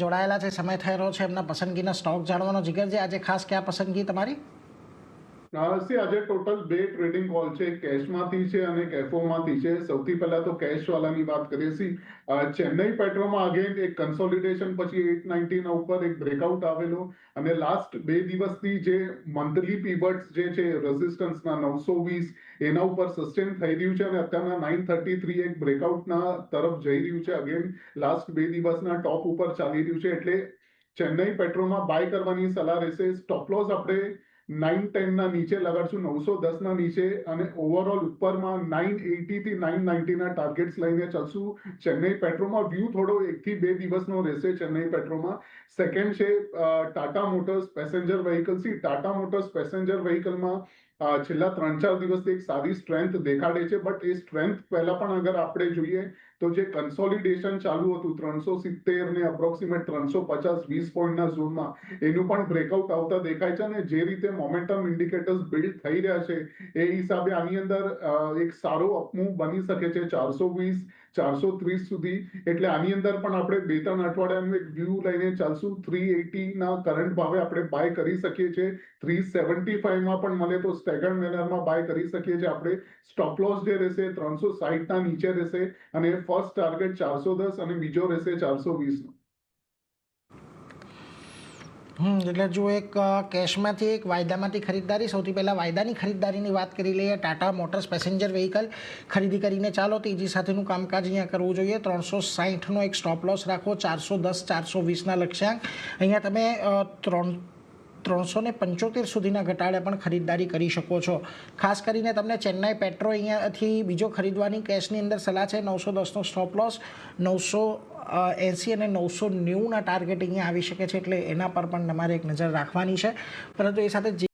જોડાયેલા છે, સમય થઈ રહ્યો છે એમના પસંદગીના સ્ટોક જાણવાનો. જીગર છે આજે ખાસ ક્યાં પસંદગી તમારી? આજે ટોટલ 2 ટ્રેડિંગ કોલ છે, એક કેશમાંથી છે અને એક એફઓમાંથી છે. સૌથી પહેલા તો કેશ વાળાની વાત કરીએ છીએ. ચેન્નઈ પેટ્રોમાં અગેન એક કન્સોલિડેશન પછી 890 ના ઉપર એક બ્રેકઆઉટ આવેલો અને લાસ્ટ 2 દિવસથી જે મંથલી પીવટ્સ જે છે રેઝિસ્ટન્સના 920 એના ઉપર સસ્ટેન થઈ રહ્યું છે અને અત્યારના 933 એક બ્રેકઆઉટના તરફ જઈ રહ્યું છે. અગેન લાસ્ટ 2 દિવસના ટોપ ઉપર ચાલી રહ્યું છે, એટલે ચેન્નઈ પેટ્રોલમાં બાય કરવાની સલાહ રહેશે. સ્ટોપ લોસ આપણે 910 ના નીચે લગાડશું, 910 ના નીચે, અને ઓવરઓલ ઉપરમાં 980 થી 990 ના ટાર્ગેટ્સ લઈને ચાલશું. ચેન્નઈ પેટ્રોલમાં વ્યૂ થોડો 1 થી 2 દિવસનો રહેશે ચેન્નઈ પેટ્રોલમાં. સેકન્ડ છે Tata Motors passenger vehicles. Tata Motors passenger વ્હીકલમાં છેલ્લા 3-4 દિવસથી એક સારી સ્ટ્રેન્થ દેખાડે છે, બટ એ સ્ટ્રેન્થ પહેલા પણ અગર આપણે જોઈએ તો જે કન્સોલિડેશન ચાલુ હતું 370 ને અપ્રોક્સિમેટ 350 20 પોઈન્ટના ઝોનમાં એનું પણ બ્રેકઆઉટ આવતા દેખાય છે. અને જે રીતે મોમેન્ટમ ઇન્ડિકેટર્સ બિલ્ડ થઈ રહ્યા છે એ હિસાબે આની અંદર એક સારો અપમૂવ બની શકે છે 420 430 સુધી. એટલે આની અંદર પણ આપણે 2-3 અઠવાડિયાનું એક વ્યૂ લઈને ચાલશું. 380 ના કરંટ ભાવે આપણે બાય કરી શકીએ છીએ. 375 માં પણ મળે તો સ્ટેગર્ડ મેનરમાં બાય કરી શકીએ છીએ આપણે. સ્ટોપ લોસ જે રહેશે 360 ના નીચે રહેશે અને ફર્સ્ટ ટાર્ગેટ 410 અને બીજો રહેશે 420 નો. એટલે જો એક કેશમાંથી એક વાયદામાંથી ખરીદદારી. સૌથી પહેલાં વાયદાની ખરીદદારીની વાત કરી લઈએ. ટાટા મોટર્સ પેસેન્જર વ્હીકલ ખરીદી કરીને ચાલો તેજી સાથેનું કામકાજ અહીંયા કરવું જોઈએ. 360નો એક સ્ટોપ લોસ રાખો, 410 420ના લક્ષ્યાંક. અહીંયા તમે 375 સુધીના ઘટાડે પણ ખરીદદારી કરી શકો છો. ખાસ કરીને તમને ચેન્નઈ પેટ્રો અહીંયાથી બીજો ખરીદવાની કેશની અંદર સલાહ છે. 910નો સ્ટોપ લોસ, 980 અને 990ના ટાર્ગેટ અહીંયા આવી શકે છે, એટલે એના પર પણ તમારે એક નજર રાખવાની છે. પરંતુ એ સાથે